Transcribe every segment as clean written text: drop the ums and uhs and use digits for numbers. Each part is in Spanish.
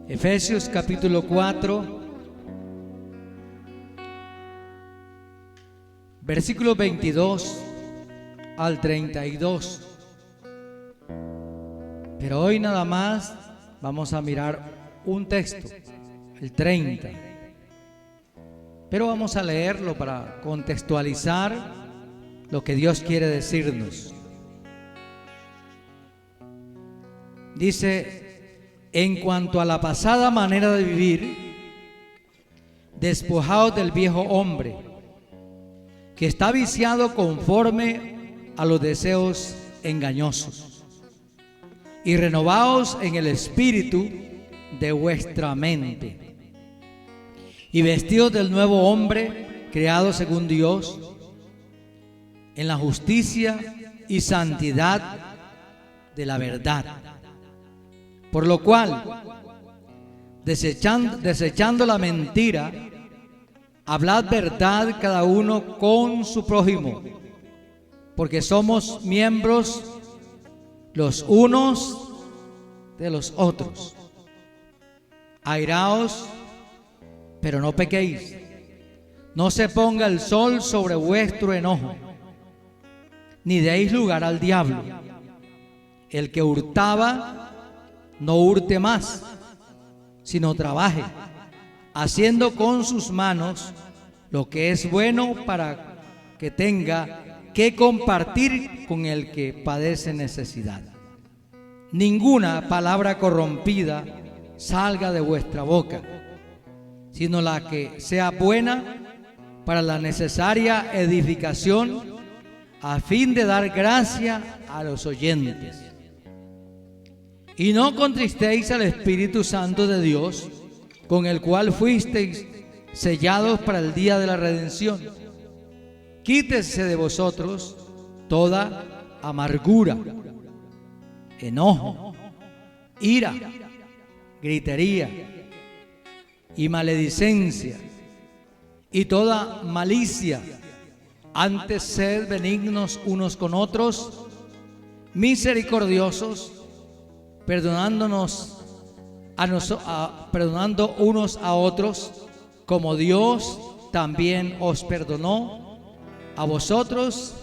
Efesios capítulo 4, versículos 22 al 32. Pero hoy nada más vamos a mirar un texto, el 30. Pero vamos a leerlo para contextualizar lo que Dios quiere decirnos. Dice: en cuanto a la pasada manera de vivir, despojaos del viejo hombre, que está viciado conforme a los deseos engañosos, y renovaos en el espíritu de vuestra mente, y vestidos del nuevo hombre, creado según Dios, en la justicia y santidad de la verdad. Por lo cual, desechando la mentira, hablad verdad cada uno con su prójimo, porque somos miembros los unos de los otros. Airaos, pero no pequéis. No se ponga el sol sobre vuestro enojo, ni deis lugar al diablo. El que hurtaba, no hurte más, sino trabaje, haciendo con sus manos lo que es bueno, para que tenga que compartir con el que padece necesidad. Ninguna palabra corrompida salga de vuestra boca, sino la que sea buena para la necesaria edificación, a fin de dar gracia a los oyentes. Y no contristéis al Espíritu Santo de Dios, con el cual fuisteis sellados para el día de la redención. Quítese de vosotros toda amargura, enojo, ira, gritería y maledicencia, y toda malicia. Antes sed benignos unos con otros, misericordiosos, perdonando unos a otros, como Dios también os perdonó a vosotros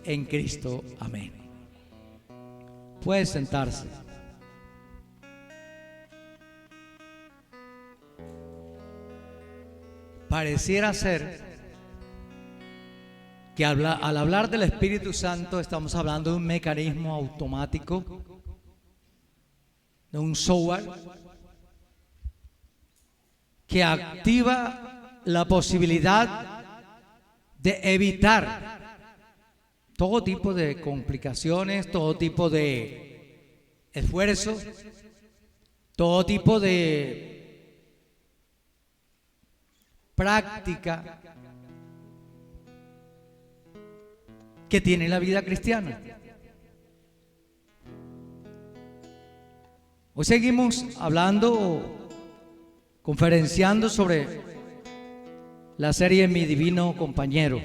en Cristo. Amén. Puede sentarse. Pareciera ser que al hablar del Espíritu Santo estamos hablando de un mecanismo automático, de un software que activa la posibilidad de evitar todo tipo de complicaciones, todo tipo de esfuerzos, todo tipo de práctica que tiene la vida cristiana. Hoy seguimos hablando, conferenciando sobre la serie Mi Divino Compañero.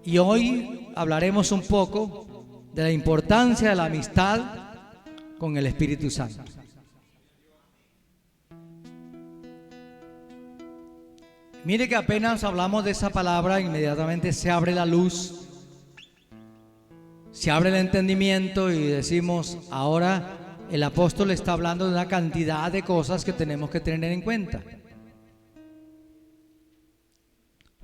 Y hoy hablaremos un poco de la importancia de la amistad con el Espíritu Santo. Mire que apenas hablamos de esa palabra, inmediatamente se abre la luz, se abre el entendimiento y decimos: ahora el apóstol está hablando de una cantidad de cosas que tenemos que tener en cuenta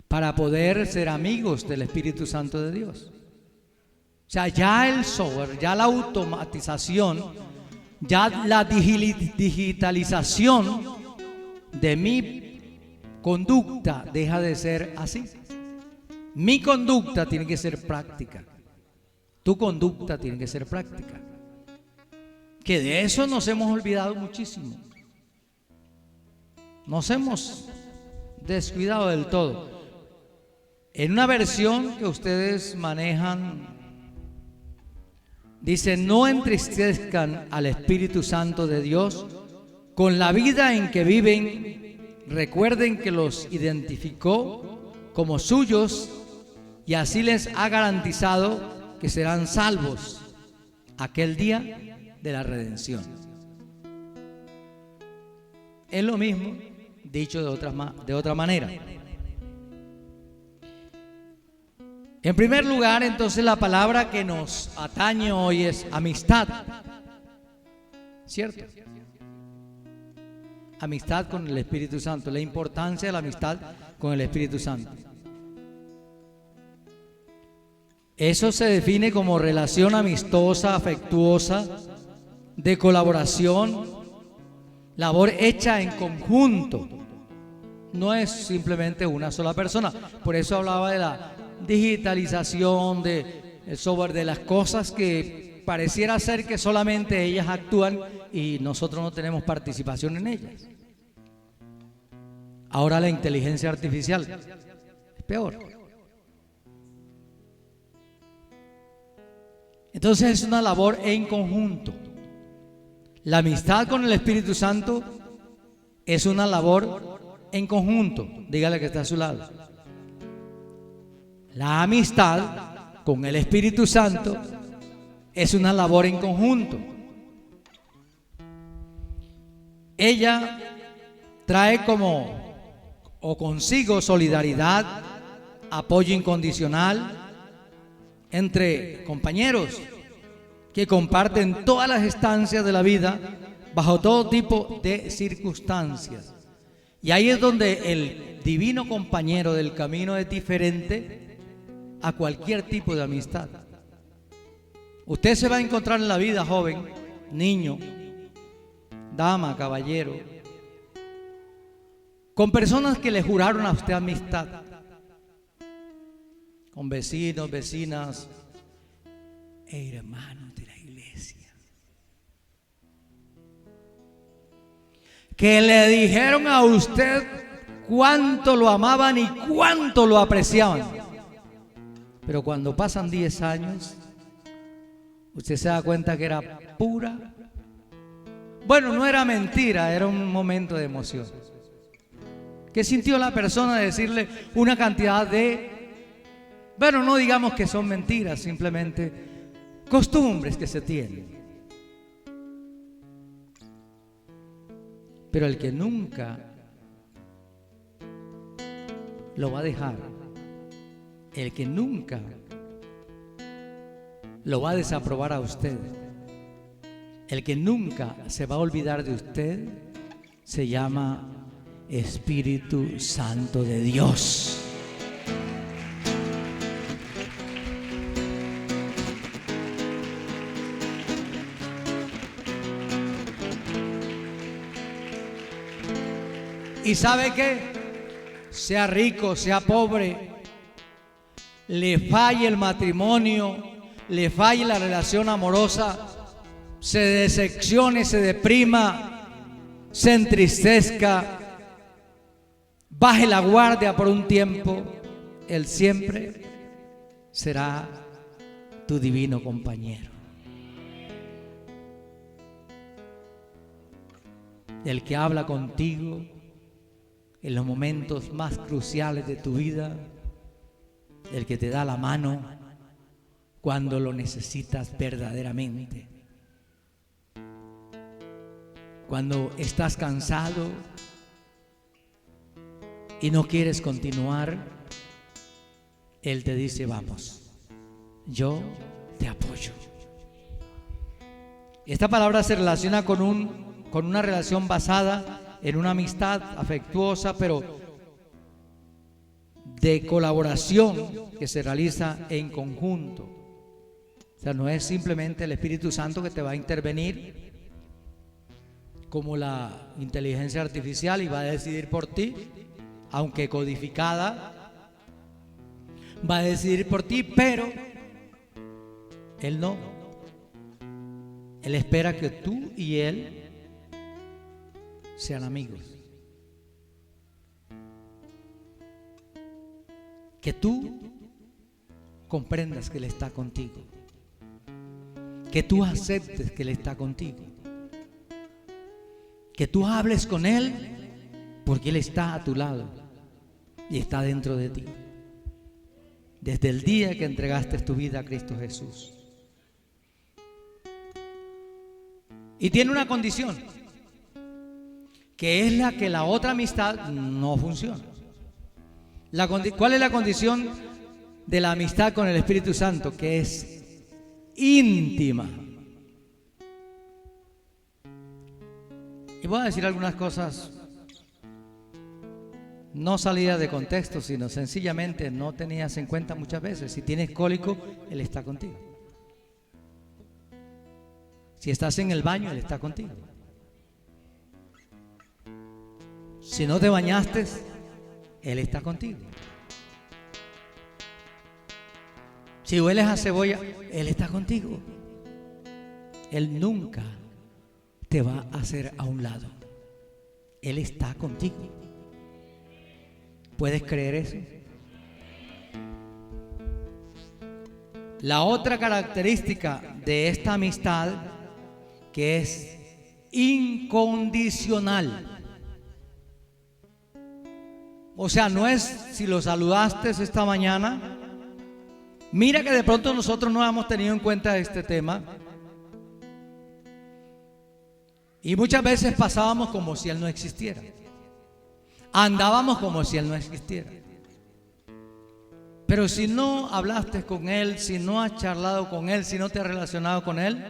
para poder ser amigos del Espíritu Santo de Dios. O sea, ya el software, ya la automatización, ya la digitalización de mi conducta deja de ser así. Mi conducta tiene que ser práctica. Tu conducta tiene que ser práctica. Que de eso nos hemos olvidado muchísimo. Nos hemos descuidado del todo. En una versión que ustedes manejan, dice: no entristezcan al Espíritu Santo de Dios con la vida en que viven. Recuerden que los identificó como suyos y así les ha garantizado que serán salvos aquel día de la redención. Es lo mismo, dicho de otra manera. En primer lugar, entonces, la palabra que nos atañe hoy es amistad. ¿Cierto? Amistad con el Espíritu Santo, la importancia de la amistad con el Espíritu Santo. Eso se define como relación amistosa, afectuosa, de colaboración, labor hecha en conjunto. No es simplemente una sola persona. Por eso hablaba de la digitalización, del software, de las cosas que pareciera ser que solamente ellas actúan y nosotros no tenemos participación en ellas. Ahora la inteligencia artificial es peor. Entonces es una labor en conjunto. La amistad con el Espíritu Santo es una labor en conjunto. Dígale que está a su lado. La amistad con el Espíritu Santo es una labor en conjunto. Ella trae consigo solidaridad, apoyo incondicional entre compañeros que comparten todas las estancias de la vida bajo todo tipo de circunstancias. Y ahí es donde el divino compañero del camino es diferente a cualquier tipo de amistad. Usted se va a encontrar en la vida, joven, niño, dama, caballero, con personas que le juraron a usted amistad, con vecinos, vecinas e hermanos de la iglesia, que le dijeron a usted cuánto lo amaban y cuánto lo apreciaban. Pero cuando pasan 10 años, usted se da cuenta que era pura. Bueno, no era mentira, era un momento de emoción. ¿Qué sintió la persona de decirle una cantidad de... Bueno, no digamos que son mentiras, simplemente costumbres que se tienen. Pero el que nunca lo va a dejar, el que nunca lo va a desaprobar a usted, el que nunca se va a olvidar de usted, se llama Espíritu Santo de Dios. ¿Y sabe qué? Sea rico, sea pobre, le falle el matrimonio, le falle la relación amorosa, se decepcione, se deprima, se entristezca, baje la guardia por un tiempo, Él siempre será tu divino compañero. El que habla contigo en los momentos más cruciales de tu vida, el que te da la mano cuando lo necesitas verdaderamente. Cuando estás cansado y no quieres continuar, Él te dice: vamos, yo te apoyo. Esta palabra se relaciona con una relación basada en una amistad afectuosa, pero de colaboración que se realiza en conjunto. O sea, no es simplemente el Espíritu Santo que te va a intervenir como la inteligencia artificial y va a decidir por ti, aunque codificada, va a decidir por ti, pero Él no. Él espera que tú y Él sean amigos. Que tú comprendas que Él está contigo. Que tú aceptes que Él está contigo. Que tú hables con Él porque Él está a tu lado y está dentro de ti. Desde el día que entregaste tu vida a Cristo Jesús. Y tiene una condición, que es la que la otra amistad no funciona. ¿Cuál es la condición de la amistad con el Espíritu Santo? Que es íntima. Y voy a decir algunas cosas no salidas de contexto, sino sencillamente no tenías en cuenta muchas veces. Si tienes cólico, Él está contigo. Si estás en el baño, Él está contigo. Si no te bañaste, Él está contigo. Si hueles a cebolla, Él está contigo. Él nunca te va a hacer a un lado. Él está contigo. ¿Puedes creer eso? La otra característica de esta amistad, que es incondicional. O sea, no es si lo saludaste esta mañana. Mira que de pronto nosotros no hemos tenido en cuenta este tema. Y muchas veces pasábamos como si Él no existiera. Andábamos como si Él no existiera. Pero si no hablaste con Él, si no has charlado con Él, si no te has relacionado con Él,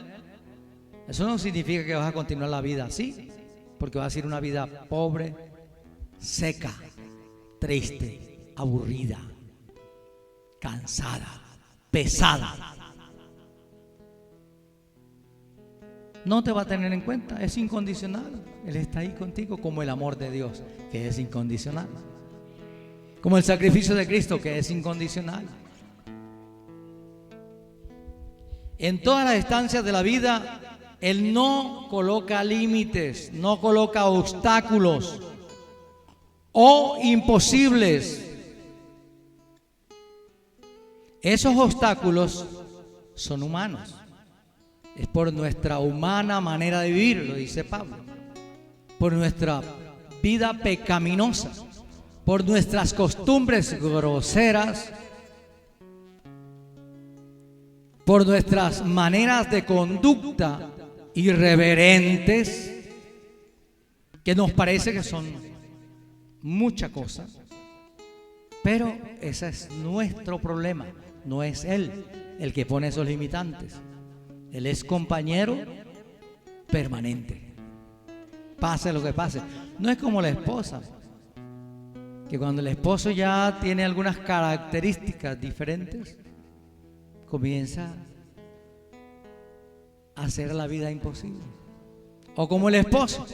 eso no significa que vas a continuar la vida así, porque va a ser una vida pobre, seca, triste, aburrida, cansada, pesada. No te va a tener en cuenta, es incondicional. Él está ahí contigo, como el amor de Dios, que es incondicional, como el sacrificio de Cristo, que es incondicional. En todas las estancias de la vida, Él no coloca límites, no coloca obstáculos o imposibles. Esos obstáculos son humanos. Es por nuestra humana manera de vivir, lo dice Pablo, por nuestra vida pecaminosa, por nuestras costumbres groseras, por nuestras maneras de conducta irreverentes, que nos parece que son mucha cosa, pero ese es nuestro problema, no es Él el que pone esos limitantes. Él es compañero permanente, pase lo que pase. No es como la esposa, que cuando el esposo ya tiene algunas características diferentes, comienza a hacer la vida imposible. O como el esposo,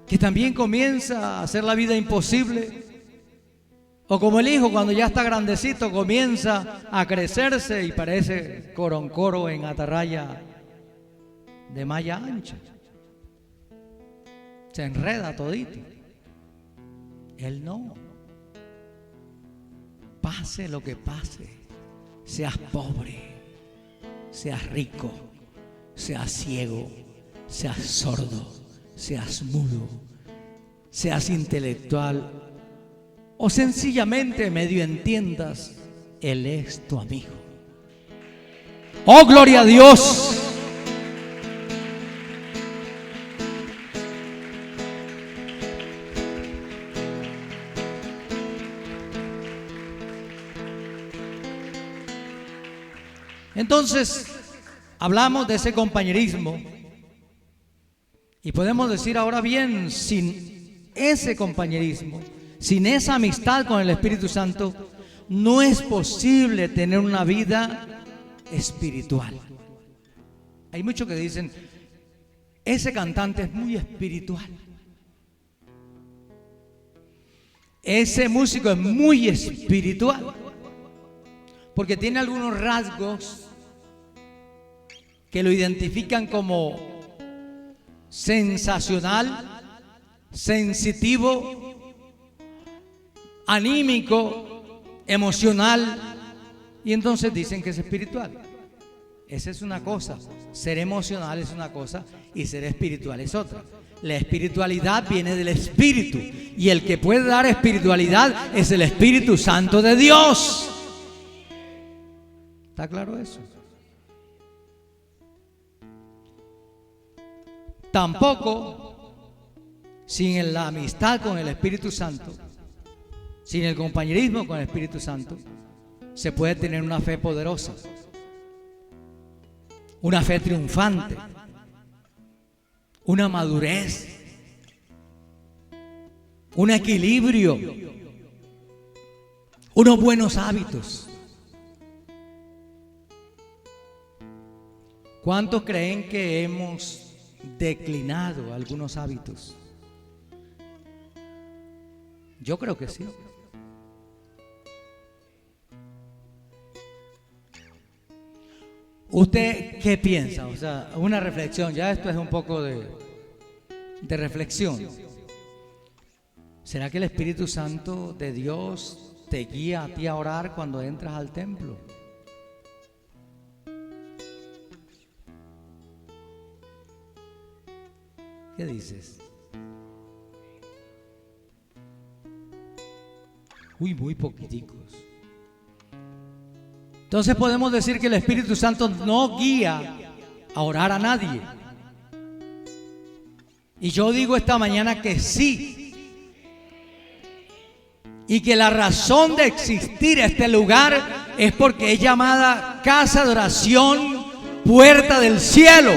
que también comienza a hacer la vida imposible. O como el hijo, cuando ya está grandecito, comienza a crecerse y parece coroncoro en atarraya de malla ancha. Se enreda todito. Él no. Pase lo que pase, seas pobre, seas rico, seas ciego, seas sordo, seas mudo, seas intelectual, o sencillamente medio entiendas, Él es tu amigo. ¡Oh, gloria a Dios! Entonces, hablamos de ese compañerismo y podemos decir ahora bien, sin ese compañerismo, sin esa amistad con el Espíritu Santo, no es posible tener una vida espiritual. Hay muchos que dicen, ese cantante es muy espiritual, ese músico es muy espiritual, porque tiene algunos rasgos que lo identifican como sensacional, sensitivo, anímico, emocional, y entonces dicen que es espiritual. Esa es una cosa, ser emocional es una cosa y ser espiritual es otra. La espiritualidad viene del Espíritu, y el que puede dar espiritualidad es el Espíritu Santo de Dios. ¿Está claro eso? Tampoco sin la amistad con el Espíritu Santo, sin el compañerismo con el Espíritu Santo, se puede tener una fe poderosa, una fe triunfante, una madurez, un equilibrio, unos buenos hábitos. ¿Cuántos creen que hemos declinado algunos hábitos? Yo creo que sí. ¿Usted qué piensa? O sea, una reflexión, ya esto es un poco de reflexión. ¿Será que el Espíritu Santo de Dios te guía a ti a orar cuando entras al templo? ¿Qué dices? Uy, muy poquiticos. Entonces podemos decir que el Espíritu Santo no guía a orar a nadie. Y yo digo esta mañana que sí. Y que la razón de existir este lugar es porque es llamada casa de oración, puerta del cielo.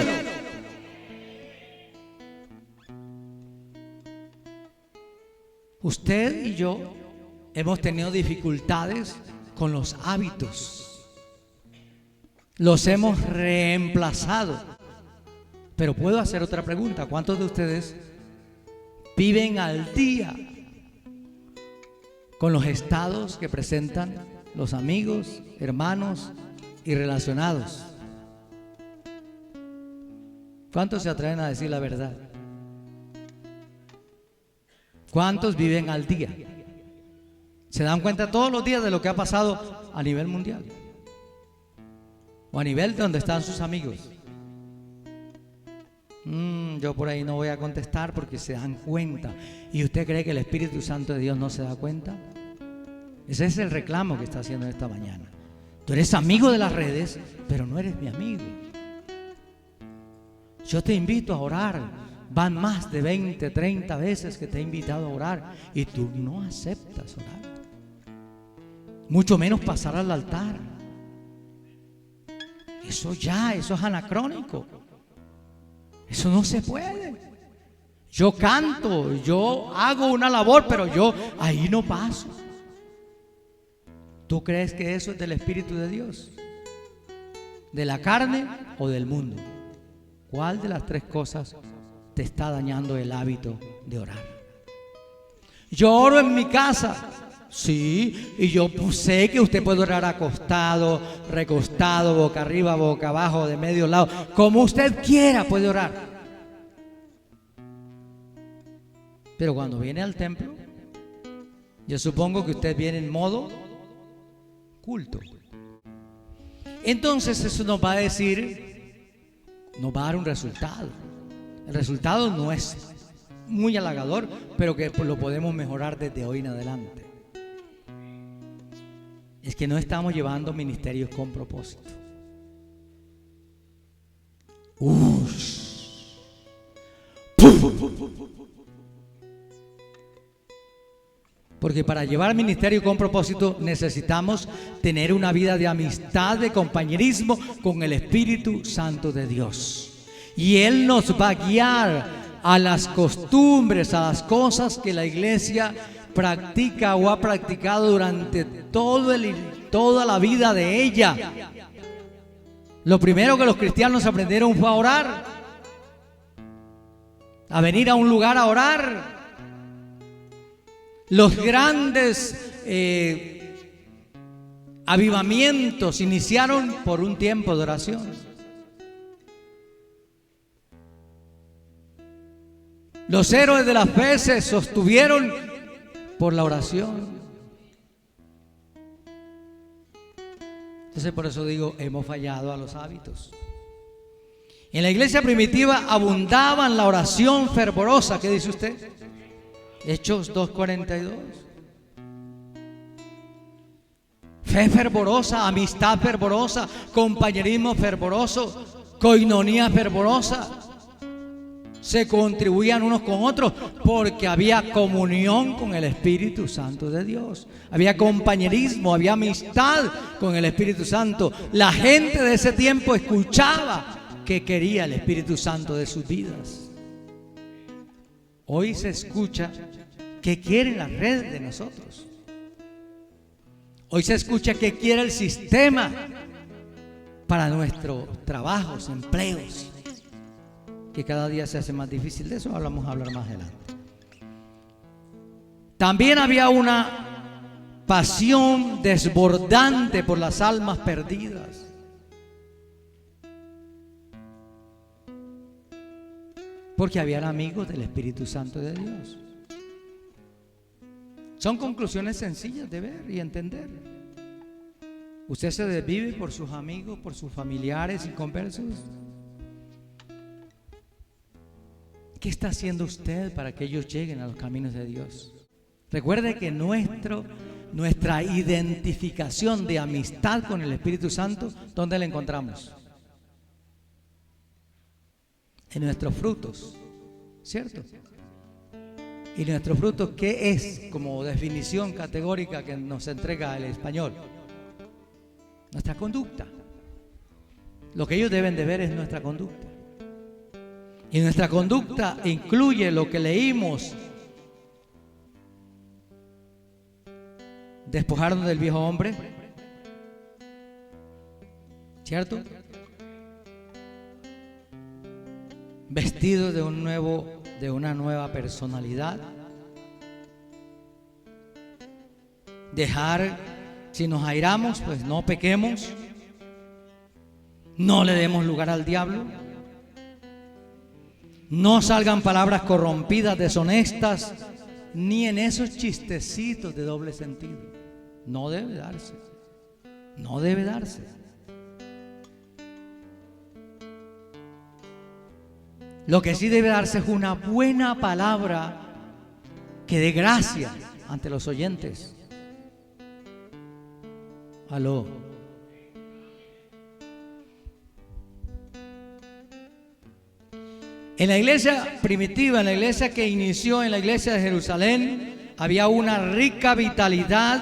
Usted y yo hemos tenido dificultades con los hábitos. Los hemos reemplazado. Pero puedo hacer otra pregunta. ¿Cuántos de ustedes viven al día con los estados que presentan los amigos, hermanos y relacionados? ¿Cuántos se atreven a decir la verdad? ¿Cuántos viven al día? ¿Se dan cuenta todos los días de lo que ha pasado a nivel mundial? O a nivel de donde están sus amigos. Yo por ahí no voy a contestar porque se dan cuenta. ¿Y usted cree que el Espíritu Santo de Dios no se da cuenta? Ese es el reclamo que está haciendo esta mañana. Tú eres amigo de las redes, pero no eres mi amigo. Yo te invito a orar. Van más de 20, 30 veces que te he invitado a orar y tú no aceptas orar. Mucho menos pasar al altar. Eso es anacrónico. Eso no se puede. Yo canto, yo hago una labor, pero yo ahí no paso. ¿Tú crees que eso es del Espíritu de Dios? ¿De la carne o del mundo? ¿Cuál de las tres cosas te está dañando el hábito de orar? Yo oro en mi casa. Sí, y yo sé que usted puede orar acostado, recostado, boca arriba, boca abajo, de medio lado, como usted quiera puede orar. Pero cuando viene al templo, yo supongo que usted viene en modo culto. Entonces eso nos va a decir, nos va a dar un resultado. El resultado no es muy halagador, pero que lo podemos mejorar desde hoy en adelante. Es que no estamos llevando ministerios con propósito. Porque para llevar ministerio con propósito necesitamos tener una vida de amistad, de compañerismo con el Espíritu Santo de Dios. Y Él nos va a guiar a las costumbres, a las cosas que la iglesia practica o ha practicado durante toda la vida de ella. Lo primero que los cristianos aprendieron fue a orar, a venir a un lugar a orar. Los grandes avivamientos iniciaron por un tiempo de oración. Los héroes de la fe se sostuvieron por la oración. Entonces por eso digo, hemos fallado a los hábitos. En la iglesia primitiva abundaba en la oración fervorosa. ¿Qué dice usted? Hechos 2:42. Fe fervorosa, amistad fervorosa, compañerismo fervoroso, coinonía fervorosa. se contribuían unos con otros porque había comunión con el Espíritu Santo de Dios. Había compañerismo, había amistad con el Espíritu Santo. La gente de ese tiempo escuchaba que quería el Espíritu Santo de sus vidas. Hoy se escucha que quiere la red de nosotros. Hoy se escucha que quiere el sistema para nuestros trabajos, empleos, que cada día se hace más difícil. De eso vamos a hablar más adelante. También había una pasión desbordante por las almas perdidas. Porque habían amigos del Espíritu Santo de Dios. Son conclusiones sencillas de ver y entender. Usted se desvive por sus amigos, por sus familiares y conversos. ¿Qué está haciendo usted para que ellos lleguen a los caminos de Dios? Recuerde que nuestra identificación de amistad con el Espíritu Santo, ¿dónde la encontramos? En nuestros frutos, ¿cierto? Y nuestros frutos, ¿qué es como definición categórica que nos entrega el español? Nuestra conducta. Lo que ellos deben de ver es nuestra conducta. Y nuestra conducta incluye lo que leímos: despojarnos del viejo hombre, ¿cierto? Vestidos de una nueva personalidad. Dejar, si nos airamos, pues no pequemos. No le demos lugar al diablo. No salgan palabras corrompidas, deshonestas, ni en esos chistecitos de doble sentido. No debe darse. No debe darse. Lo que sí debe darse es una buena palabra que dé gracia ante los oyentes. Aló. En la iglesia primitiva, en la iglesia que inició en la iglesia de Jerusalén, había una rica vitalidad,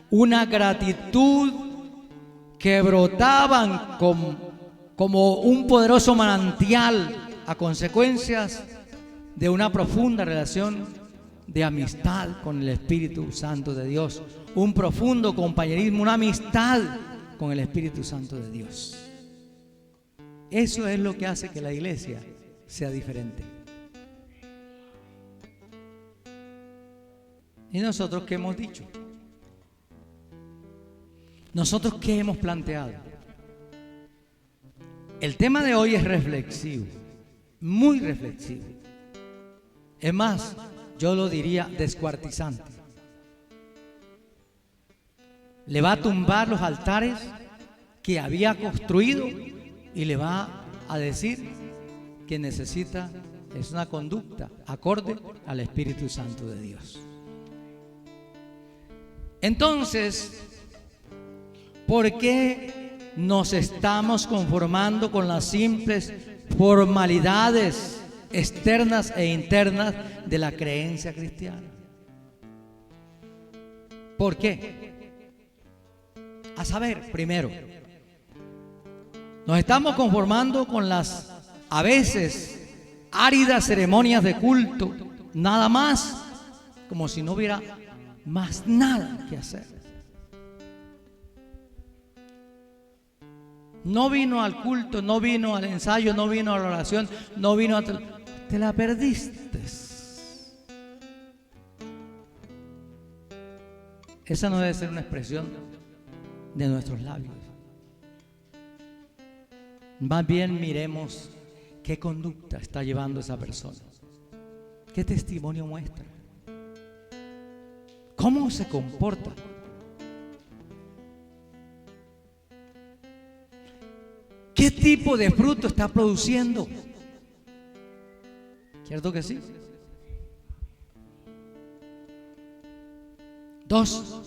una gratitud que brotaban como un poderoso manantial a consecuencias de una profunda relación de amistad con el Espíritu Santo de Dios, un profundo compañerismo, una amistad con el Espíritu Santo de Dios. Eso es lo que hace que la iglesia sea diferente. ¿Y nosotros qué hemos dicho? ¿Nosotros qué hemos planteado? El tema de hoy es reflexivo, muy reflexivo. Es más, yo lo diría descuartizante. Le va a tumbar los altares que había construido y le va a decir que necesita es una conducta acorde al Espíritu Santo de Dios. Entonces, ¿por qué nos estamos conformando con las simples formalidades externas e internas de la creencia cristiana? ¿Por qué? A saber, primero, nos estamos conformando con las a veces áridas ceremonias de culto, nada más, como si no hubiera más nada que hacer. No vino al culto, no vino al ensayo, no vino a la oración, no vino a... Te la perdiste. Esa no debe ser una expresión de nuestros labios. Más bien miremos qué conducta está llevando esa persona, qué testimonio muestra, cómo se comporta. ¿Qué tipo de fruto está produciendo? ¿Cierto que sí? 2.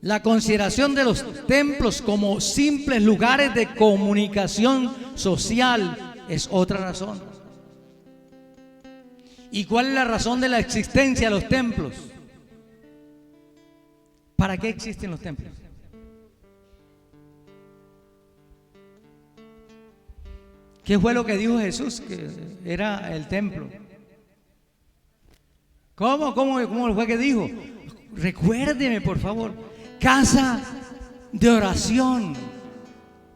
La consideración de los templos como simples lugares de comunicación social es otra razón. ¿Y cuál es la razón de la existencia de los templos? ¿Para qué existen los templos? ¿Qué fue lo que dijo Jesús que era el templo? ¿Cómo fue que dijo? Recuérdeme, por favor, casa de oración.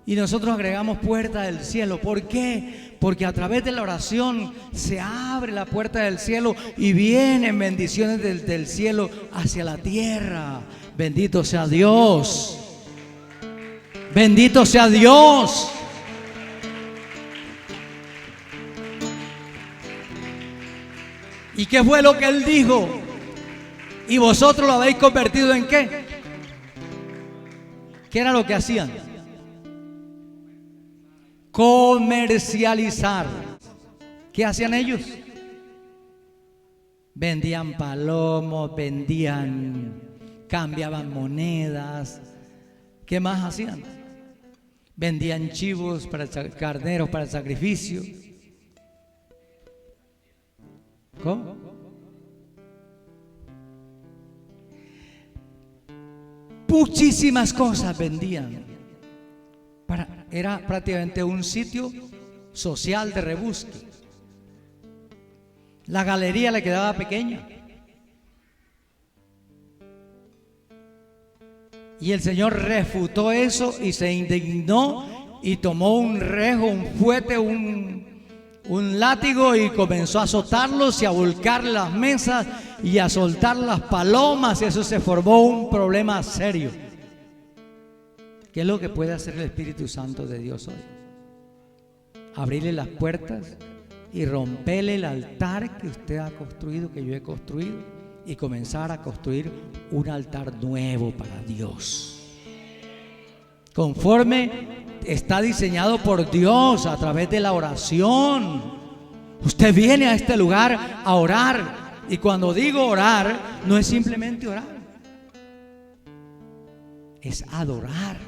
Y nosotros agregamos puerta del cielo. ¿Por qué? Porque a través de la oración se abre la puerta del cielo y vienen bendiciones del cielo hacia la tierra. Bendito sea Dios. Bendito sea Dios. ¿Y qué fue lo que él dijo? ¿Y vosotros lo habéis convertido en qué? ¿Qué era lo que hacían? Comercializar. ¿Qué hacían ellos? Vendían palomos, cambiaban monedas. ¿Qué más hacían? Vendían chivos, carneros para el sacrificio. ¿Cómo? Muchísimas cosas vendían. Era prácticamente un sitio social de rebusque. La galería le quedaba pequeña. Y el Señor refutó eso y se indignó y tomó un rejo, un fuete, un látigo y comenzó a azotarlos y a volcar las mesas y a soltar las palomas, y eso se formó un problema serio. ¿Qué es lo que puede hacer el Espíritu Santo de Dios hoy? Abrirle las puertas y romperle el altar que usted ha construido, que yo he construido, y comenzar a construir un altar nuevo para Dios, conforme está diseñado por Dios a través de la oración. Usted viene a este lugar a orar, y cuando digo orar, no es simplemente orar, es adorar.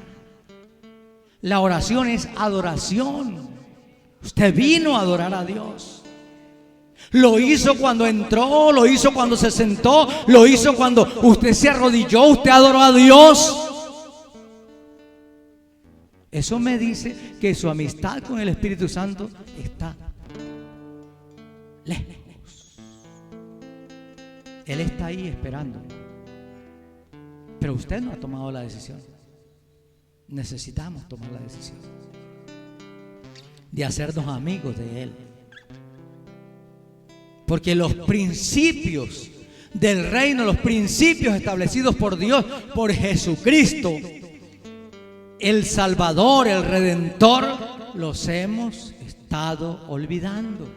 La oración es adoración. Usted vino a adorar a Dios. Lo hizo cuando entró, lo hizo cuando se sentó, lo hizo cuando usted se arrodilló, usted adoró a Dios. Eso me dice que su amistad con el Espíritu Santo está lejos. Él está ahí esperando. Pero usted no ha tomado la decisión. Necesitamos tomar la decisión de hacernos amigos de Él. Porque los principios del reino, los principios establecidos por Dios, por Jesucristo, el Salvador, el Redentor, los hemos estado olvidando.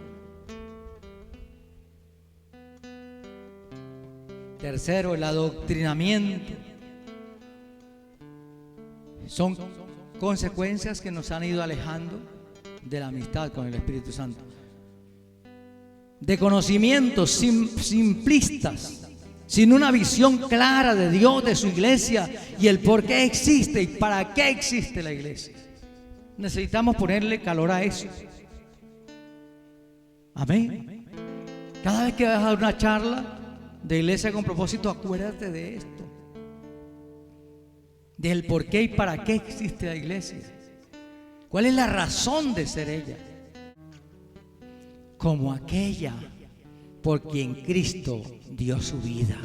Tercero, el adoctrinamiento. Son consecuencias que nos han ido alejando de la amistad con el Espíritu Santo. De conocimientos simplistas, sin una visión clara de Dios, de su iglesia y el por qué existe y para qué existe la iglesia. Necesitamos ponerle calor a eso. Amén. Cada vez que vas a dar una charla de iglesia con propósito, acuérdate de esto, del por qué y para qué existe la iglesia. ¿Cuál es la razón de ser ella? Como aquella por quien Cristo dio su vida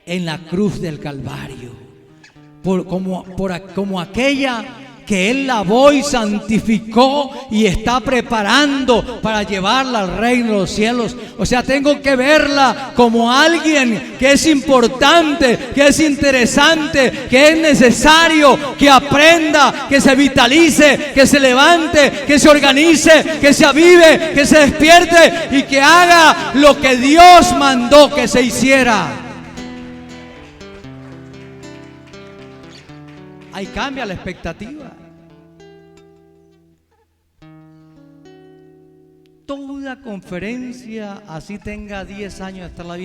en la cruz del Calvario, como aquella que Él lavó y santificó y está preparando para llevarla al reino de los cielos. O sea, tengo que verla como alguien que es importante, que es interesante, que es necesario que aprenda, que se vitalice, que se levante, que se organice, que se avive, que se despierte y que haga lo que Dios mandó que se hiciera. Ahí cambia la expectativa. Toda conferencia, así tenga 10 años de estarla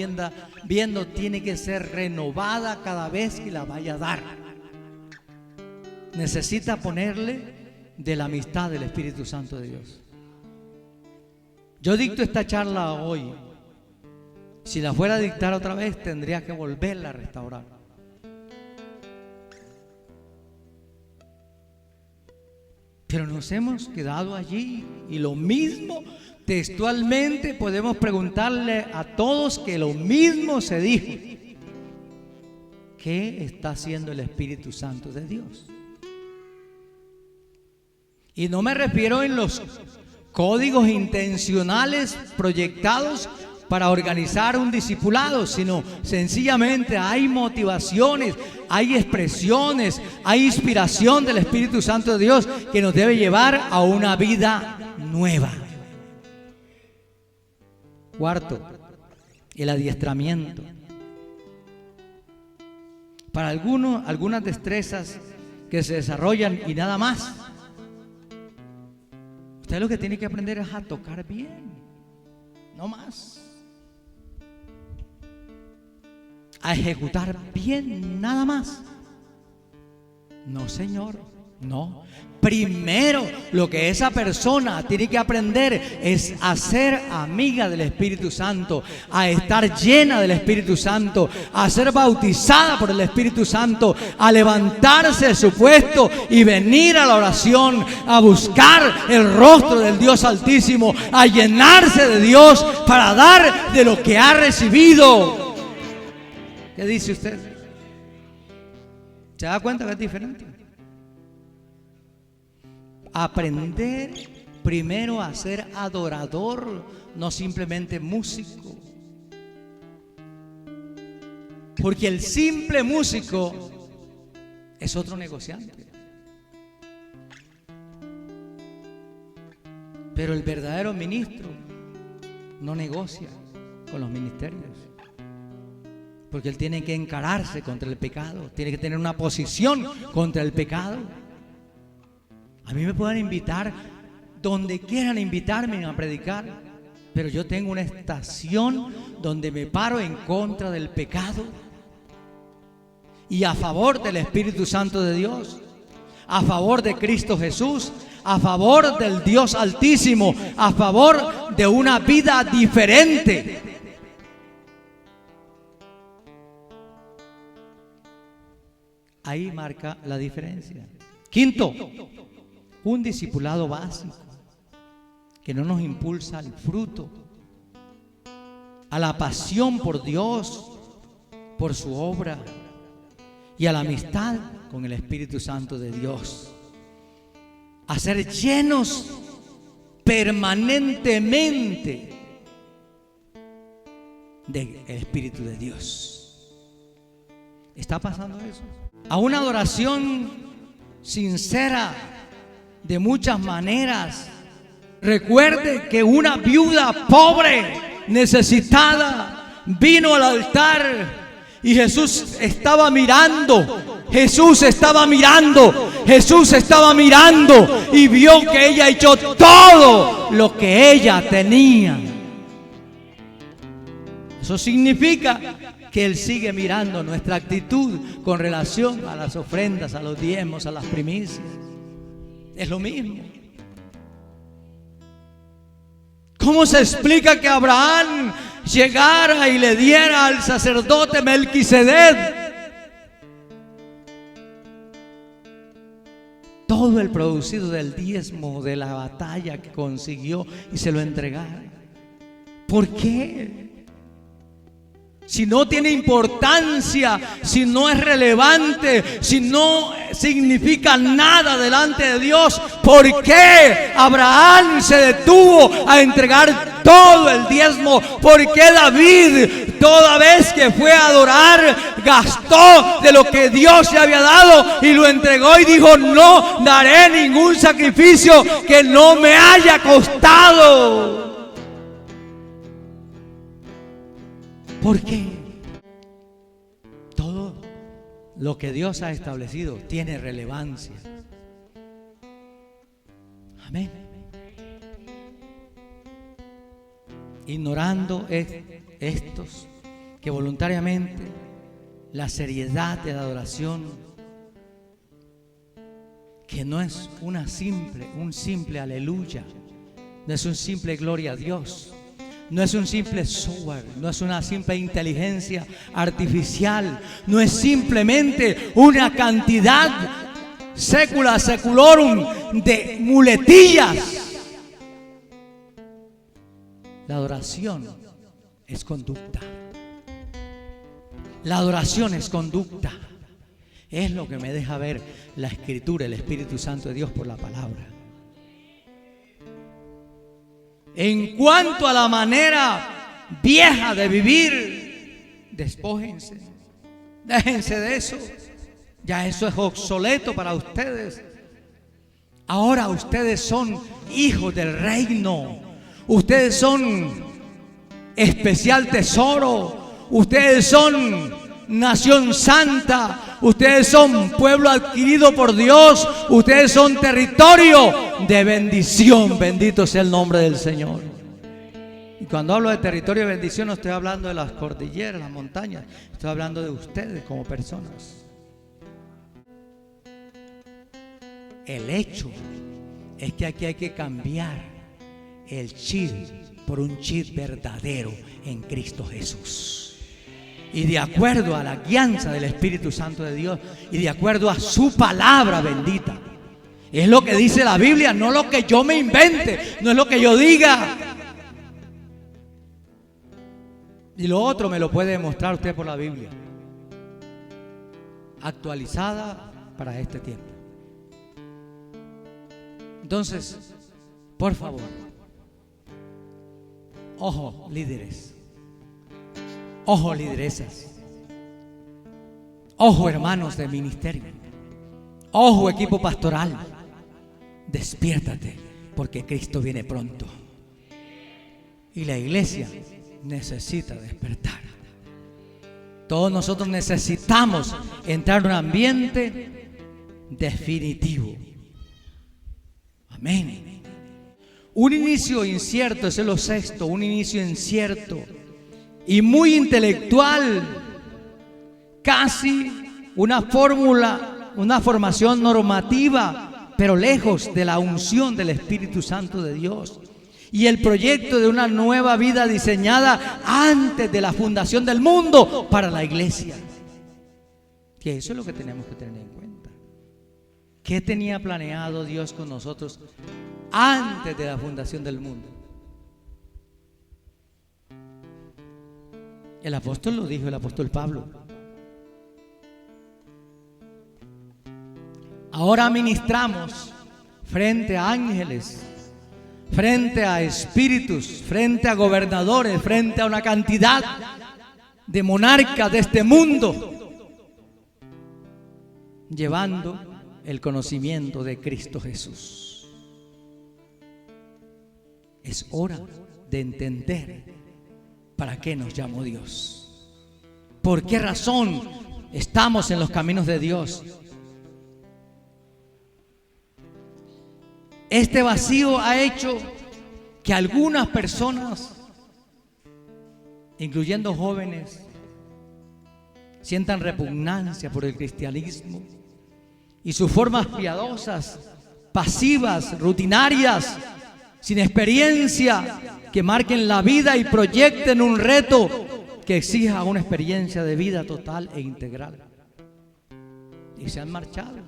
viendo, tiene que ser renovada cada vez que la vaya a dar. Necesita ponerle de la amistad del Espíritu Santo de Dios. Yo dicto esta charla hoy. Si la fuera a dictar otra vez, tendría que volverla a restaurar. Pero nos hemos quedado allí y lo mismo, textualmente podemos preguntarle a todos que lo mismo se dijo. ¿Qué está haciendo el Espíritu Santo de Dios? Y no me refiero en los códigos intencionales proyectados para organizar un discipulado, sino sencillamente hay motivaciones, hay expresiones, hay inspiración del Espíritu Santo de Dios que nos debe llevar a una vida nueva. Cuarto, el adiestramiento. Para algunos, algunas destrezas que se desarrollan y nada más. Usted lo que tiene que aprender es a tocar bien, no más. A ejecutar bien, nada más. No, señor, no. Primero, lo que esa persona tiene que aprender es a ser amiga del Espíritu Santo, a estar llena del Espíritu Santo, a ser bautizada por el Espíritu Santo, a levantarse de su puesto y venir a la oración, a buscar el rostro del Dios Altísimo, a llenarse de Dios para dar de lo que ha recibido. ¿Qué dice usted? ¿Se da cuenta que es diferente? Aprender primero a ser adorador, no simplemente músico. Porque el simple músico es otro negociante. Pero el verdadero ministro no negocia con los ministerios. Porque él tiene que encararse contra el pecado, tiene que tener una posición contra el pecado. A mí me pueden invitar donde quieran invitarme a predicar, pero yo tengo una estación donde me paro en contra del pecado y a favor del Espíritu Santo de Dios, a favor de Cristo Jesús, a favor del Dios Altísimo, a favor de una vida diferente. Ahí marca la diferencia. Quinto, un discipulado básico que no nos impulsa al fruto, a la pasión por Dios, por su obra y a la amistad con el Espíritu Santo de Dios. A ser llenos permanentemente del Espíritu de Dios. ¿Está pasando eso? A una adoración sincera de muchas maneras. Recuerde que una viuda pobre, necesitada, vino al altar y Jesús estaba mirando. Jesús estaba mirando y vio que ella echó todo lo que ella tenía. Eso significa que Él sigue mirando nuestra actitud con relación a las ofrendas, a los diezmos, a las primicias. Es lo mismo. ¿Cómo se explica que Abraham llegara y le diera al sacerdote Melquisedec todo el producido del diezmo de la batalla que consiguió y se lo entregara? ¿Por qué? Si no tiene importancia, si no es relevante, si no significa nada delante de Dios, ¿por qué Abraham se detuvo a entregar todo el diezmo? ¿Por qué David, toda vez que fue a adorar, gastó de lo que Dios le había dado y lo entregó y dijo: no daré ningún sacrificio que no me haya costado? ¿Por qué? Todo lo que Dios ha establecido tiene relevancia. Amén. Ignorando estos que voluntariamente la seriedad de la adoración, que no es un simple aleluya, no es un simple gloria a Dios, no es un simple software, no es una simple inteligencia artificial, no es simplemente una cantidad secula seculorum de muletillas. La adoración es conducta. La adoración es conducta. Es lo que me deja ver la Escritura, el Espíritu Santo de Dios por la palabra. En cuanto a la manera vieja de vivir, despójense, déjense de eso. Ya eso es obsoleto para ustedes. Ahora ustedes son hijos del reino. Ustedes son especial tesoro. Ustedes son nación santa. Ustedes son pueblo adquirido por Dios. Ustedes son territorio de bendición. Bendito sea el nombre del Señor. Y cuando hablo de territorio de bendición, no estoy hablando de las cordilleras, las montañas. Estoy hablando de ustedes como personas. El hecho es que aquí hay que cambiar el chip por un chip verdadero en Cristo Jesús. Y de acuerdo a la guianza del Espíritu Santo de Dios y de acuerdo a su palabra bendita. Es lo que dice la Biblia, no lo que yo me invente, no es lo que yo diga. Y lo otro me lo puede demostrar usted por la Biblia, actualizada para este tiempo. Entonces, por favor, ojo líderes, ojo lideresas, ojo hermanos de ministerio, ojo equipo pastoral, despiértate porque Cristo viene pronto y la iglesia necesita despertar. Todos nosotros necesitamos entrar en un ambiente definitivo. Amén. Un inicio incierto, ese es lo sexto, un inicio incierto y muy intelectual, casi una fórmula, una formación normativa, pero lejos de la unción del Espíritu Santo de Dios y el proyecto de una nueva vida diseñada antes de la fundación del mundo para la iglesia. Que eso es lo que tenemos que tener en cuenta. ¿Qué tenía planeado Dios con nosotros antes de la fundación del mundo? El apóstol lo dijo, el apóstol Pablo. Ahora ministramos frente a ángeles, frente a espíritus, frente a gobernadores, frente a una cantidad de monarcas de este mundo, llevando el conocimiento de Cristo Jesús. Es hora de entender para qué nos llamó Dios, por qué razón estamos en los caminos de Dios. Este vacío ha hecho que algunas personas, incluyendo jóvenes, sientan repugnancia por el cristianismo y sus formas piadosas, pasivas, rutinarias, sin experiencia, que marquen la vida y proyecten un reto que exija una experiencia de vida total e integral. Y se han marchado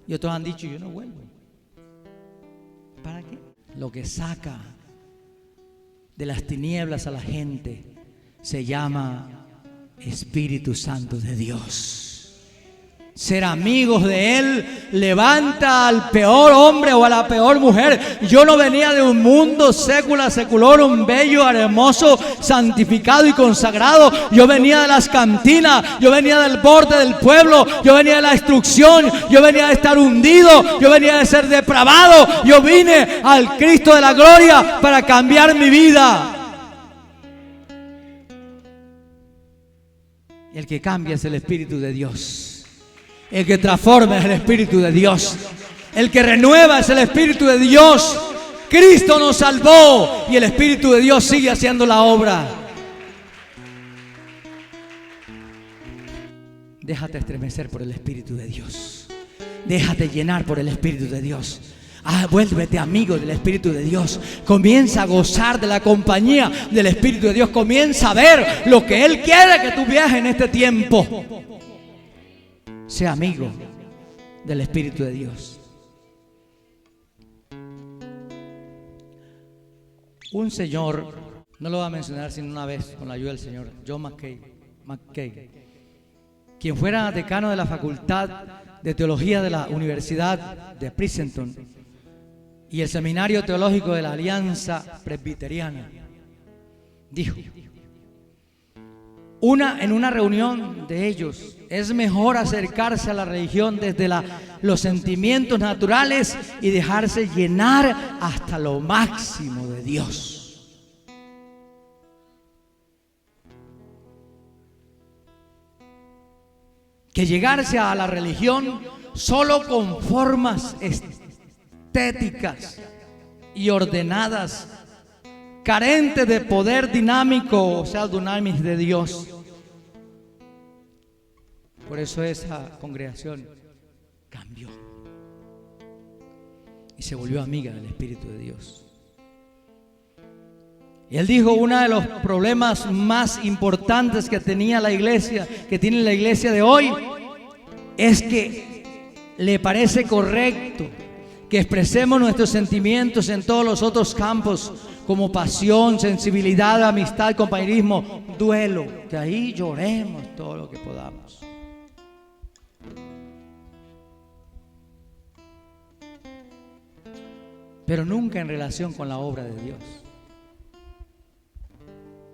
y otros han dicho: yo no vuelvo. ¿Para qué? Lo que saca de las tinieblas a la gente se llama Espíritu Santo de Dios. Ser amigos de Él levanta al peor hombre o a la peor mujer. Yo no venía de un mundo seculorum, bello, hermoso, santificado y consagrado. Yo venía de las cantinas, yo venía del borde del pueblo, yo venía de la destrucción, yo venía de estar hundido, yo venía de ser depravado. Yo vine al Cristo de la gloria para cambiar mi vida. Y el que cambia es el Espíritu de Dios. El que transforma es el Espíritu de Dios. El que renueva es el Espíritu de Dios. Cristo nos salvó y el Espíritu de Dios sigue haciendo la obra. Déjate estremecer por el Espíritu de Dios. Déjate llenar por el Espíritu de Dios. Vuélvete amigo del Espíritu de Dios. Comienza a gozar de la compañía del Espíritu de Dios. Comienza a ver lo que Él quiere que tú veas en este tiempo. Sea amigo del Espíritu de Dios. Un señor, no lo voy a mencionar sino una vez con la ayuda del Señor, John McKay, quien fuera decano de la Facultad de Teología de la Universidad de Princeton y el Seminario Teológico de la Alianza Presbiteriana, dijo: en una reunión de ellos, es mejor acercarse a la religión desde los sentimientos naturales y dejarse llenar hasta lo máximo de Dios. Que llegarse a la religión solo con formas estéticas y ordenadas, carentes de poder dinámico, o sea, dunamis de Dios. Por eso esa congregación cambió y se volvió amiga del Espíritu de Dios. Y él dijo: uno de los problemas más importantes que tenía la iglesia, que tiene la iglesia de hoy, es que le parece correcto que expresemos nuestros sentimientos en todos los otros campos, como pasión, sensibilidad, amistad, compañerismo, duelo, que ahí lloremos todo lo que podamos. Pero nunca en relación con la obra de Dios.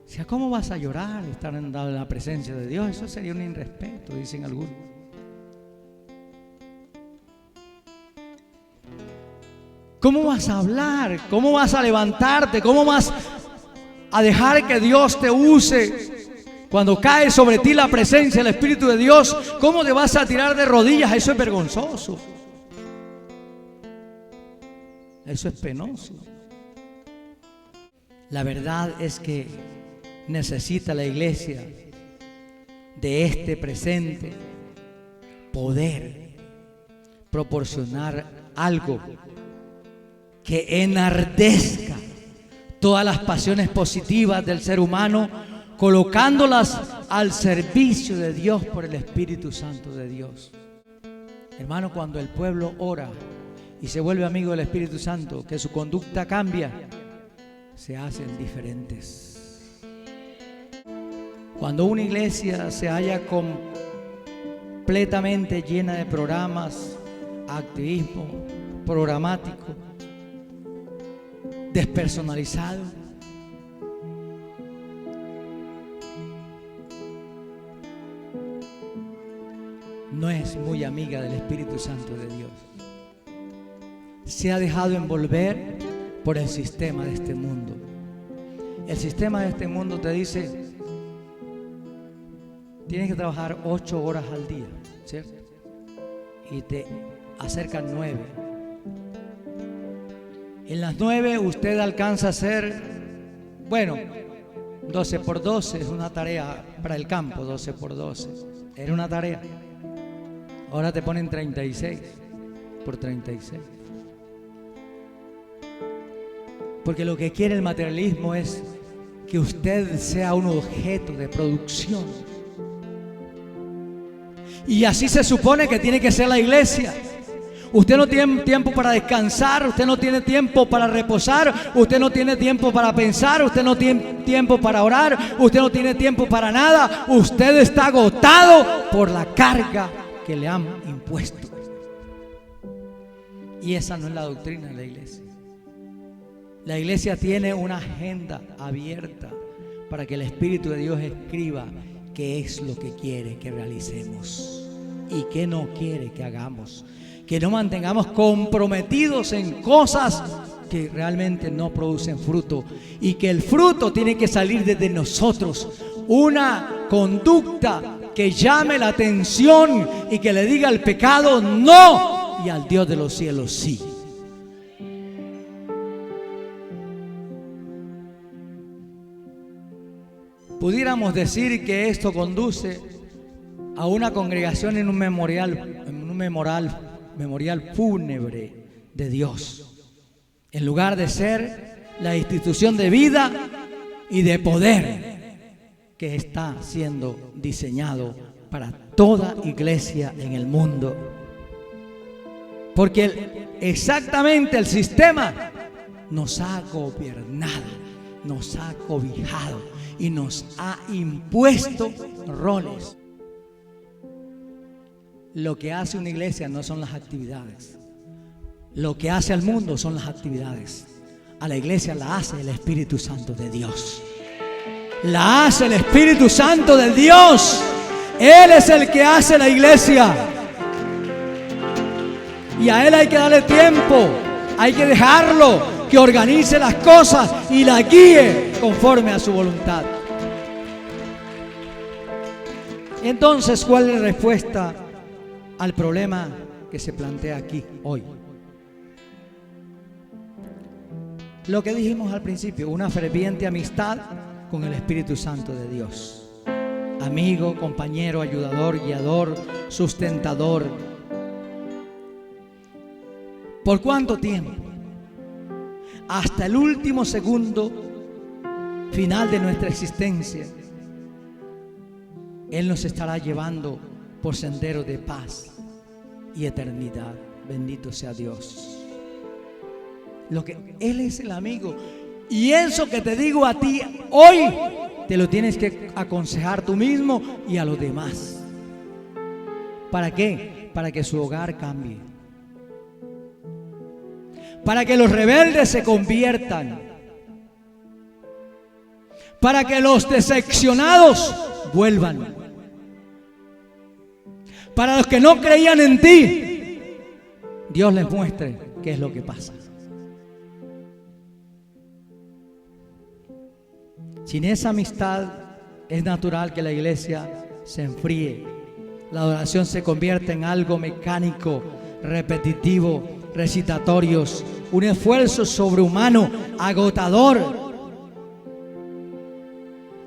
O sea, ¿cómo vas a llorar estar en la presencia de Dios? Eso sería un irrespeto, dicen algunos. ¿Cómo vas a hablar? ¿Cómo vas a levantarte? ¿Cómo vas a dejar que Dios te use? Cuando cae sobre ti la presencia del Espíritu de Dios, ¿cómo te vas a tirar de rodillas? Eso es vergonzoso. Eso es penoso. La verdad es que necesita la iglesia de este presente poder proporcionar algo que enardezca todas las pasiones positivas del ser humano, colocándolas al servicio de Dios por el Espíritu Santo de Dios. Hermano, cuando el pueblo ora y se vuelve amigo del Espíritu Santo, que su conducta cambia, se hacen diferentes. Cuando una iglesia se halla completamente llena de programas, activismo programático, despersonalizado, no es muy amiga del Espíritu Santo de Dios. Se ha dejado envolver por el sistema de este mundo. El sistema de este mundo te dice: tienes que trabajar 8 horas al día, ¿cierto? Y te acercan 9. En las 9 usted alcanza a hacer, 12 por 12 es una tarea para el campo. 12 por 12 era una tarea. Ahora te ponen 36 por 36. Porque lo que quiere el materialismo es que usted sea un objeto de producción. Y así se supone que tiene que ser la iglesia. Usted no tiene tiempo para descansar, usted no tiene tiempo para reposar, usted no tiene tiempo para pensar, usted no tiene tiempo para orar, usted no tiene tiempo para nada. Usted está agotado por la carga que le han impuesto. Y esa no es la doctrina de la iglesia. La iglesia tiene una agenda abierta para que el Espíritu de Dios escriba qué es lo que quiere que realicemos y qué no quiere que hagamos. Que no mantengamos comprometidos en cosas que realmente no producen fruto, y que el fruto tiene que salir desde nosotros. Una conducta que llame la atención y que le diga al pecado no y al Dios de los cielos sí. Pudiéramos decir que esto conduce a una congregación en un memorial fúnebre de Dios, en lugar de ser la institución de vida y de poder que está siendo diseñado para toda iglesia en el mundo. Porque exactamente el sistema nos ha gobernado, nos ha cobijado y nos ha impuesto roles. Lo que hace una iglesia no son las actividades. Lo que hace al mundo son las actividades. A la iglesia la hace el Espíritu Santo de Dios. La hace el Espíritu Santo de Dios. Él es el que hace la iglesia. Y a Él hay que darle tiempo. Hay que dejarlo que organice las cosas y la guíe conforme a su voluntad. Entonces, ¿cuál es la respuesta al problema que se plantea aquí hoy? Lo que dijimos al principio, una ferviente amistad con el Espíritu Santo de Dios. Amigo, compañero, ayudador, guiador, sustentador. ¿Por cuánto tiempo? Hasta el último segundo final de nuestra existencia, Él nos estará llevando por senderos de paz y eternidad. Bendito sea Dios. Él es el amigo. Y eso que te digo a ti hoy, te lo tienes que aconsejar tú mismo y a los demás. ¿Para qué? Para que su hogar cambie. Para que los rebeldes se conviertan. Para que los decepcionados vuelvan. Para los que no creían en ti, Dios les muestre qué es lo que pasa. Sin esa amistad es natural que la iglesia se enfríe. La adoración se convierte en algo mecánico, repetitivo, recitatorios, un esfuerzo sobrehumano, agotador,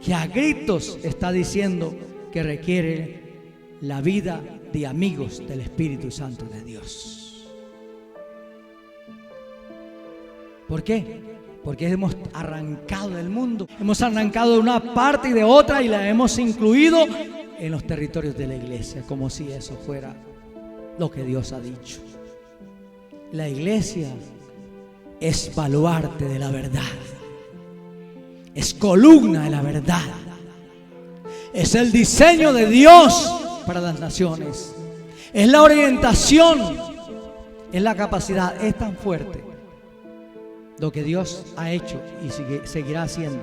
que a gritos está diciendo que requiere la vida de amigos del Espíritu Santo de Dios. ¿Por qué? Porque hemos arrancado del mundo, hemos arrancado de una parte y de otra y la hemos incluido en los territorios de la iglesia, como si eso fuera lo que Dios ha dicho. La iglesia es baluarte de la verdad, es columna de la verdad, es el diseño de Dios para las naciones, es la orientación, es la capacidad, es tan fuerte lo que Dios ha hecho y seguirá haciendo,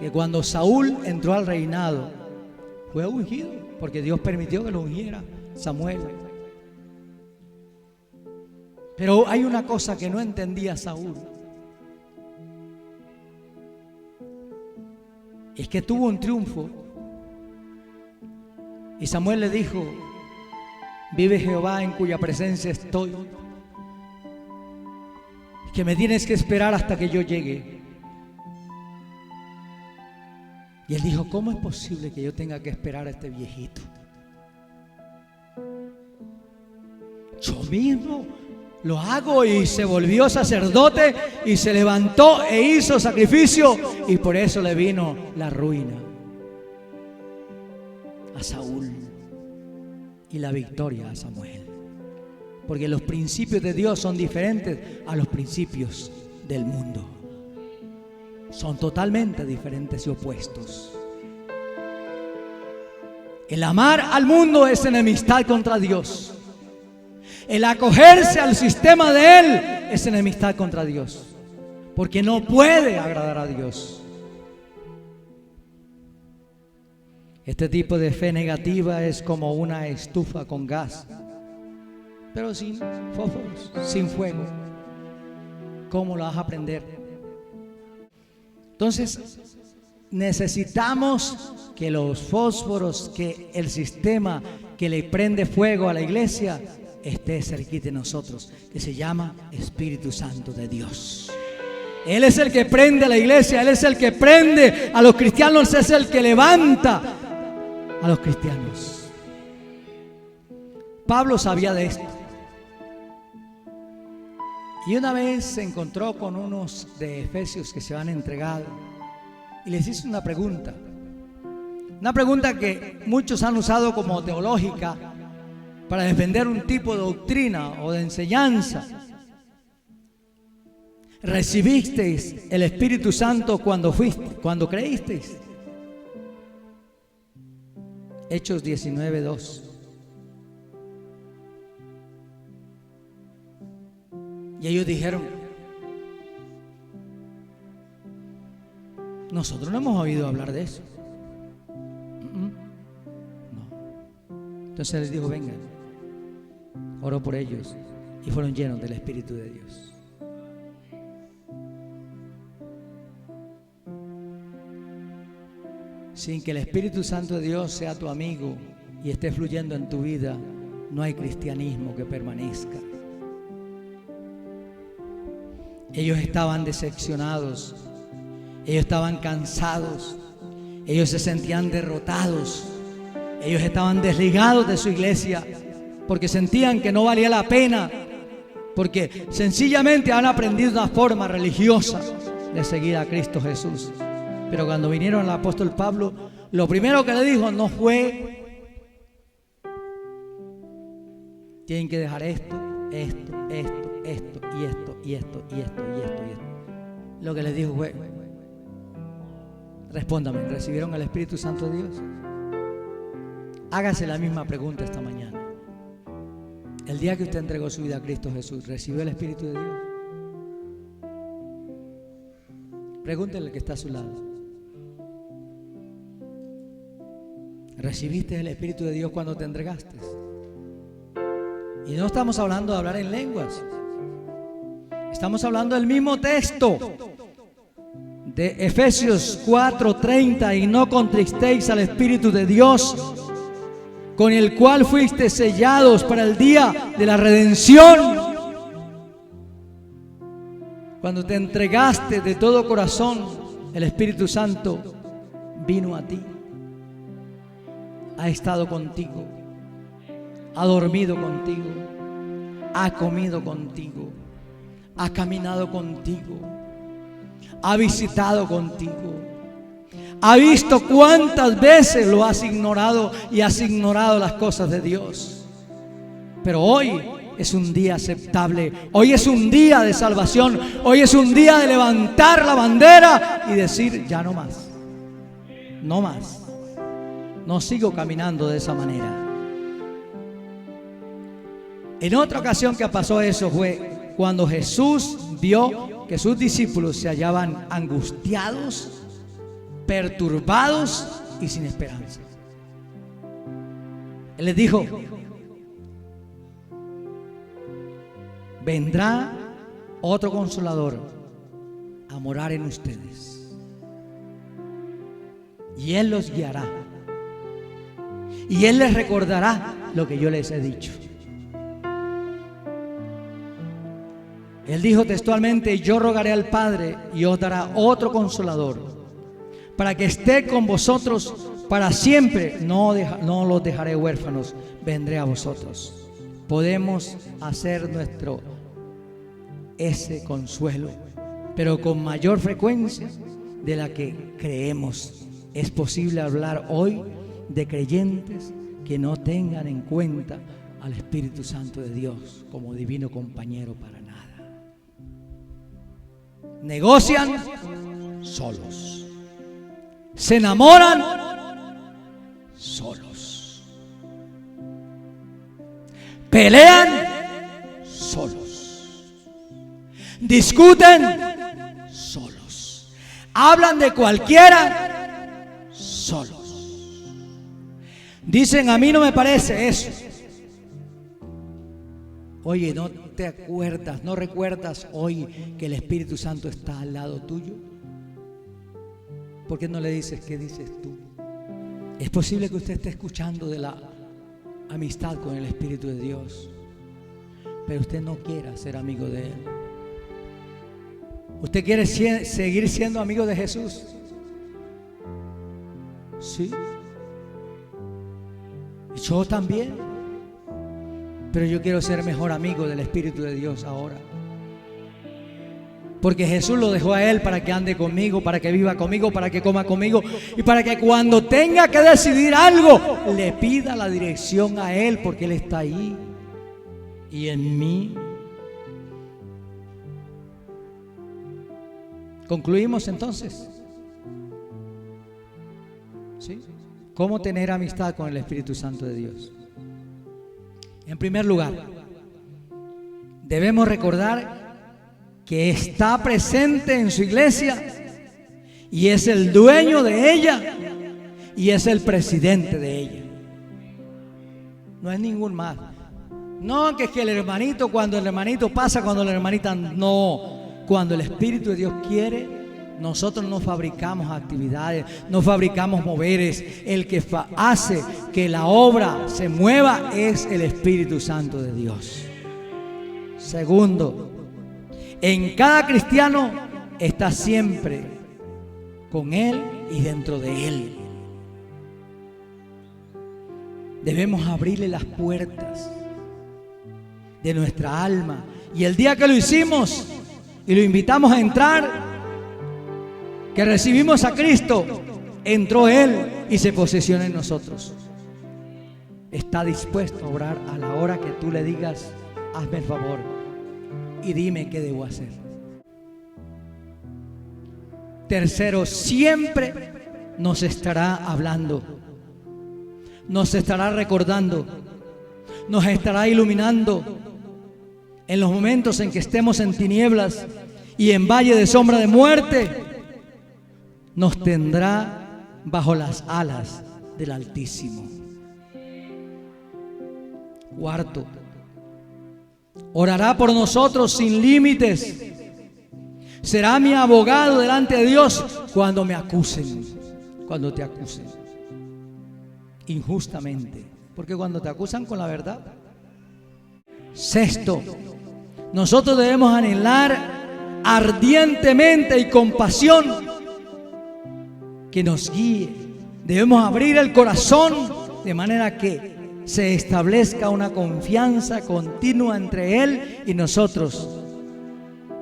que cuando Saúl entró al reinado fue ungido, porque Dios permitió que lo ungiera Samuel. Pero hay una cosa que no entendía Saúl, es que tuvo un triunfo y Samuel le dijo: vive Jehová en cuya presencia estoy, que me tienes que esperar hasta que yo llegue. Y él dijo: ¿cómo es posible que yo tenga que esperar a este viejito? Yo mismo lo hago. Y se volvió sacerdote y se levantó e hizo sacrificio, y por eso le vino la ruina a Saúl y la victoria a Samuel. Porque los principios de Dios son diferentes a los principios del mundo. Son totalmente diferentes y opuestos. El amar al mundo es enemistad contra Dios. El acogerse al sistema de Él es enemistad contra Dios, porque no puede agradar a Dios. Este tipo de fe negativa es como una estufa con gas, pero sin fósforos, sin fuego. ¿Cómo lo vas a aprender? Entonces, necesitamos que los fósforos, que el sistema que le prende fuego a la iglesia esté cerquita de nosotros, que se llama Espíritu Santo de Dios. Él es el que prende a la iglesia, Él es el que prende a los cristianos, es el que levanta a los cristianos. Pablo sabía de esto. Y una vez se encontró con unos de Efesios que se han entregado y les hizo una pregunta que muchos han usado como teológica para defender un tipo de doctrina o de enseñanza. ¿Recibisteis el Espíritu Santo cuando creísteis? Hechos 19:2. Y ellos dijeron: nosotros no hemos oído hablar de eso. No. Entonces les dijo: vengan. Oró por ellos y fueron llenos del Espíritu de Dios. Sin que el Espíritu Santo de Dios sea tu amigo y esté fluyendo en tu vida, no hay cristianismo que permanezca. Ellos estaban decepcionados, ellos estaban cansados, ellos se sentían derrotados, ellos estaban desligados de su iglesia porque sentían que no valía la pena, porque sencillamente han aprendido una forma religiosa de seguir a Cristo Jesús. Pero cuando vinieron al apóstol Pablo, lo primero que le dijo no fue: tienen que dejar esto y esto. Lo que les dijo fue: respóndame, ¿recibieron el Espíritu Santo de Dios? Hágase la misma pregunta esta mañana. El día que usted entregó su vida a Cristo Jesús, ¿recibió el Espíritu de Dios? Pregúntele al que está a su lado: ¿recibiste el Espíritu de Dios cuando te entregaste? Y no estamos hablando de hablar en lenguas. Estamos hablando del mismo texto de Efesios 4:30: y no contristéis al Espíritu de Dios, con el cual fuiste sellados para el día de la redención. Cuando te entregaste de todo corazón, el Espíritu Santo vino a ti, ha estado contigo, ha dormido contigo, ha comido contigo, ha caminado contigo, ha visitado contigo, ha visto cuántas veces lo has ignorado y has ignorado las cosas de Dios. Pero hoy es un día aceptable, hoy es un día de salvación, hoy es un día de levantar la bandera y decir: ya no más, no más, no sigo caminando de esa manera. En otra ocasión que pasó eso fue cuando Jesús vio que sus discípulos se hallaban angustiados, perturbados y sin esperanza. Él les dijo: vendrá otro Consolador a morar en ustedes, y Él los guiará, y Él les recordará lo que yo les he dicho. Él dijo textualmente: yo rogaré al Padre y os dará otro Consolador, para que esté con vosotros para siempre. No los dejaré huérfanos, vendré a vosotros. Podemos hacer ese consuelo, pero con mayor frecuencia de la que creemos. Es posible hablar hoy de creyentes que no tengan en cuenta al Espíritu Santo de Dios como divino compañero para nada. Negocian solos, se enamoran solos, pelean solos, discuten solos, hablan de cualquiera solos. Dicen: a mí no me parece eso. Oye, ¿no te acuerdas, no recuerdas hoy que el Espíritu Santo está al lado tuyo? ¿Por qué no le dices qué dices tú? Es posible que usted esté escuchando de la amistad con el Espíritu de Dios, pero usted no quiera ser amigo de Él. ¿Usted quiere seguir siendo amigo de Jesús? Sí. Yo también. Pero yo quiero ser mejor amigo del Espíritu de Dios ahora. Porque Jesús lo dejó a Él para que ande conmigo, para que viva conmigo, para que coma conmigo y para que cuando tenga que decidir algo, le pida la dirección a Él, porque Él está ahí y en mí. ¿Concluimos entonces? ¿Sí? ¿Cómo tener amistad con el Espíritu Santo de Dios? En primer lugar, debemos recordar que está presente en su iglesia y es el dueño de ella y es el presidente de ella. No es ningún más. No, que es que el hermanito, cuando el hermanito pasa, cuando la hermanita no. Cuando el Espíritu de Dios quiere, nosotros no fabricamos actividades, no fabricamos moveres. El que hace que la obra se mueva es el Espíritu Santo de Dios. Segundo, en cada cristiano está siempre con Él y dentro de Él. Debemos abrirle las puertas de nuestra alma. Y el día que lo hicimos y lo invitamos a entrar, que recibimos a Cristo, entró Él y se posesiona en nosotros. Está dispuesto a obrar a la hora que tú le digas: hazme el favor y dime qué debo hacer. Tercero, siempre nos estará hablando, nos estará recordando, nos estará iluminando. En los momentos en que estemos en tinieblas y en valle de sombra de muerte, nos tendrá bajo las alas del Altísimo. Cuarto, orará por nosotros sin límites. Será mi abogado delante de Dios cuando me acusen, cuando te acusen injustamente, porque cuando te acusan con la verdad. Sexto, nosotros debemos anhelar ardientemente y con pasión que nos guíe. Debemos abrir el corazón de manera que se establezca una confianza continua entre Él y nosotros,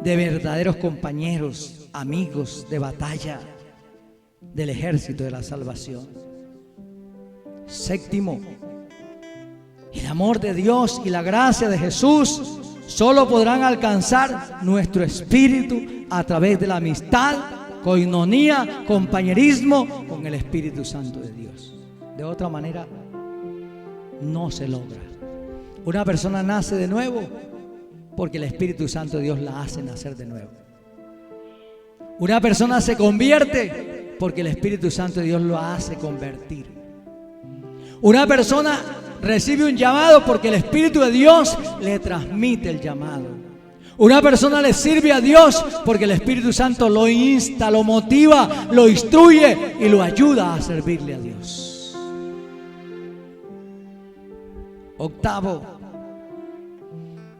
de verdaderos compañeros, amigos de batalla del ejército de la salvación. Séptimo, el amor de Dios y la gracia de Jesús solo podrán alcanzar nuestro espíritu a través de la amistad, coinonía, compañerismo con el Espíritu Santo de Dios. De otra manera, no se logra. Una persona nace de nuevo porque el Espíritu Santo de Dios la hace nacer de nuevo. Una persona se convierte porque el Espíritu Santo de Dios lo hace convertir. Una persona recibe un llamado porque el Espíritu de Dios le transmite el llamado. Una persona le sirve a Dios porque el Espíritu Santo lo insta, lo motiva, lo instruye y lo ayuda a servirle a Dios. Octavo,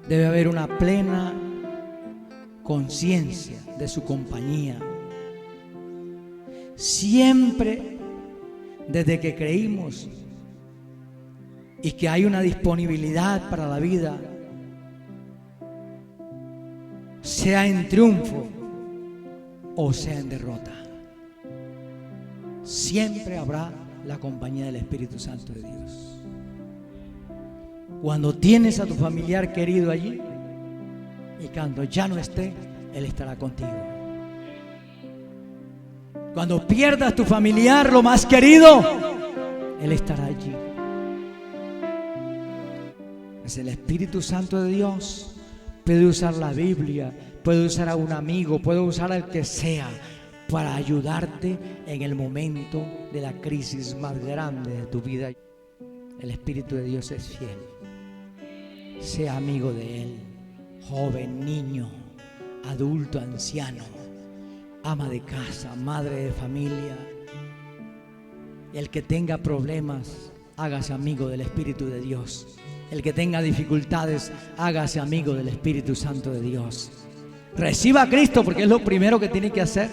debe haber una plena conciencia de su compañía. Siempre, desde que creímos y que hay una disponibilidad para la vida, sea en triunfo o sea en derrota, siempre habrá la compañía del Espíritu Santo de Dios. Cuando tienes a tu familiar querido allí y cuando ya no esté, Él estará contigo. Cuando pierdas tu familiar, lo más querido, Él estará allí. Es el Espíritu Santo de Dios. Puede usar la Biblia, puede usar a un amigo, puede usar al que sea para ayudarte en el momento de la crisis más grande de tu vida. El Espíritu de Dios es fiel. Sea amigo de Él, joven, niño, adulto, anciano, ama de casa, madre de familia. El que tenga problemas, hágase amigo del Espíritu de Dios. El que tenga dificultades, hágase amigo del Espíritu Santo de Dios. Reciba a Cristo porque es lo primero que tiene que hacer.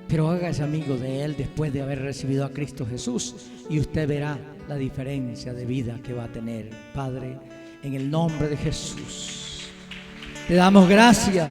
Pero hágase amigo de Él después de haber recibido a Cristo Jesús y usted verá la diferencia de vida que va a tener. Padre, en el nombre de Jesús, te damos gracias.